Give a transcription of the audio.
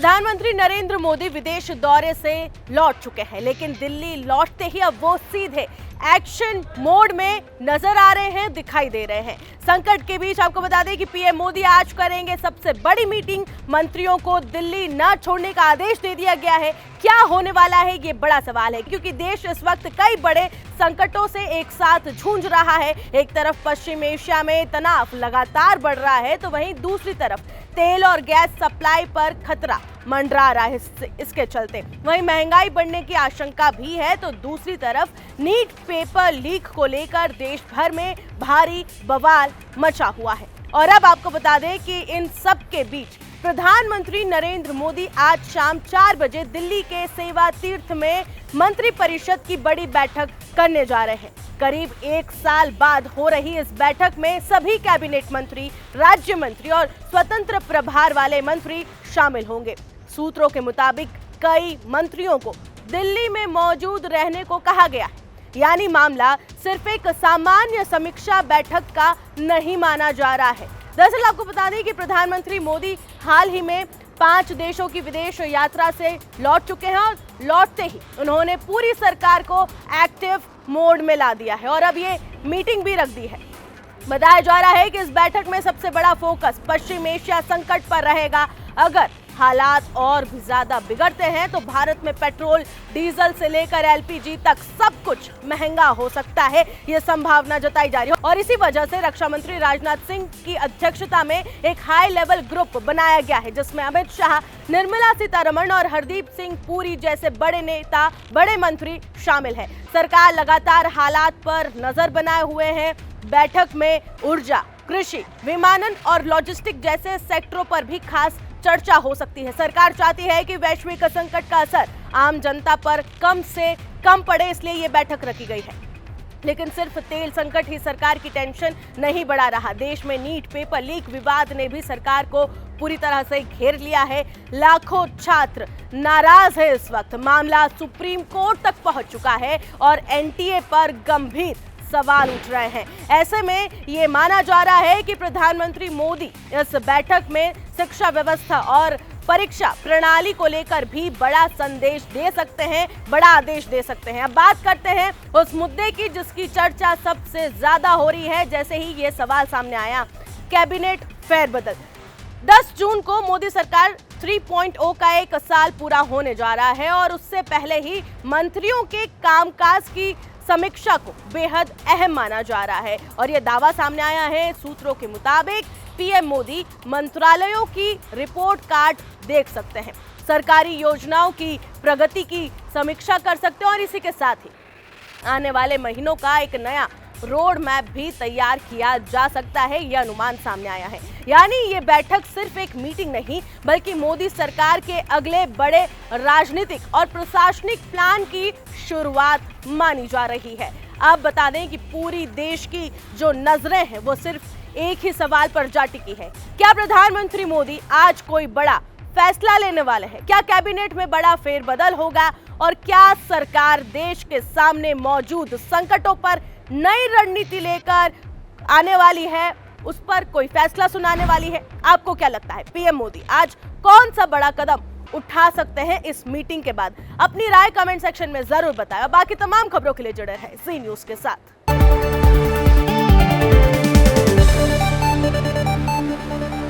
प्रधानमंत्री नरेंद्र मोदी विदेश दौरे से लौट चुके हैं, लेकिन दिल्ली लौटते ही अब वो सीधे एक्शन मोड में नजर आ रहे हैं, दिखाई दे रहे हैं। संकट के बीच आपको बता दें कि पीएम मोदी आज करेंगे सबसे बड़ी मीटिंग। मंत्रियों को दिल्ली न छोड़ने का आदेश दे दिया गया है। क्या होने वाला है, ये बड़ा सवाल है, क्योंकि देश इस वक्त कई बड़े संकटों से एक साथ जूझ रहा है। एक तरफ पश्चिम एशिया में तनाव लगातार बढ़ रहा है, तो वहीं दूसरी तरफ तेल और गैस सप्लाई पर खतरा मंडरा रहा है। इसके चलते वहीं महंगाई बढ़ने की आशंका भी है, तो दूसरी तरफ नीट पेपर लीक को लेकर देश भर में भारी बवाल मचा हुआ है। और अब आपको बता दें कि इन सब के बीच प्रधानमंत्री नरेंद्र मोदी आज शाम 4 बजे दिल्ली के सेवा तीर्थ में मंत्रिपरिषद की बड़ी बैठक करने जा रहे हैं। करीब 1 साल बाद हो रही इस बैठक में सभी कैबिनेट मंत्री, राज्य मंत्री और स्वतंत्र प्रभार वाले मंत्री शामिल होंगे। सूत्रों के मुताबिक कई मंत्रियों को दिल्ली में मौजूद रहने को कहा गया है, यानी मामला सिर्फ एक सामान्य समीक्षा बैठक का नहीं माना जा रहा है। दरअसल आपको बता दें कि प्रधानमंत्री मोदी हाल ही में 5 देशों की विदेश यात्रा से लौट चुके हैं और लौटते ही उन्होंने पूरी सरकार को एक्टिव मोड में ला दिया है और अब ये मीटिंग भी रख दी है। बताया जा रहा है कि इस बैठक में सबसे बड़ा फोकस पश्चिम एशिया संकट पर रहेगा। अगर हालात और भी ज्यादा बिगड़ते हैं तो भारत में पेट्रोल, डीजल से लेकर एलपीजी तक सब कुछ महंगा हो सकता है, ये संभावना जताई जा रही है। और इसी वजह से रक्षा मंत्री राजनाथ सिंह की अध्यक्षता में एक हाई लेवल ग्रुप बनाया गया है, जिसमें अमित शाह, निर्मला सीतारमण और हरदीप सिंह पुरी जैसे बड़े नेता, बड़े मंत्री शामिल हैं। सरकार लगातार हालात पर नजर बनाए हुए है। बैठक में ऊर्जा, कृषि, विमानन और लॉजिस्टिक जैसे सेक्टरों पर भी खास चर्चा हो सकती है। सरकार चाहती है कि वैश्विक संकट का असर आम जनता पर कम से कम पड़े, इसलिए ये बैठक रखी गई है। लेकिन सिर्फ तेल संकट ही सरकार की टेंशन नहीं बढ़ा रहा। देश में नीट पेपर लीक विवाद ने भी सरकार को पूरी तरह से घेर लिया है। लाखों छात्र नाराज है। इस वक्त मामला सुप्रीम कोर्ट तक पहुंच चुका है और एनटीए पर गंभीर सवाल उठ रहे हैं। ऐसे में ये माना जा रहा है कि प्रधानमंत्री मोदी इस बैठक में शिक्षा व्यवस्था और परीक्षा प्रणाली को लेकर भी बड़ा संदेश दे सकते हैं, बड़ा आदेश दे सकते हैं। अब बात करते हैं उस मुद्दे की जिसकी चर्चा सबसे ज्यादा हो रही है। jैसे ही ये सवाल सामने आया, कैबिनेट फेरबदल। 10 जून को मोदी सरकार 3.0 का 1 साल पूरा होने जा रहा है और उससे पहले ही मंत्रियों के कामकाज की समीक्षा को बेहद अहम माना जा रहा है। और यह दावा सामने आया है, सूत्रों के मुताबिक पीएम मोदी मंत्रालयों की रिपोर्ट कार्ड देख सकते हैं, सरकारी योजनाओं की प्रगति की समीक्षा कर सकते हैं और इसी के साथ ही आने वाले महीनों का एक नया रोड मैप भी तैयार किया जा सकता है, यह अनुमान सामने आया है। यानी ये बैठक सिर्फ एक मीटिंग नहीं, बल्कि मोदी सरकार के अगले बड़े राजनीतिक और प्रशासनिक प्लान की शुरुआत मानी जा रही है। आप बता दें कि पूरी देश की जो नजरें हैं वो सिर्फ एक ही सवाल पर जा टिकी है। क्या प्रधानमंत्री मोदी आज कोई बड़ा फैसला लेने वाले हैं? क्या कैबिनेट में बड़ा फेरबदल होगा? और क्या सरकार देश के सामने मौजूद संकटों पर नई रणनीति लेकर आने वाली है, उस पर कोई फैसला सुनाने वाली है? आपको क्या लगता है, पीएम मोदी आज कौन सा बड़ा कदम उठा सकते हैं इस मीटिंग के बाद? अपनी राय कमेंट सेक्शन में जरूर बताएं। बाकी तमाम खबरों के लिए जुड़े रहें जी न्यूज़ के साथ।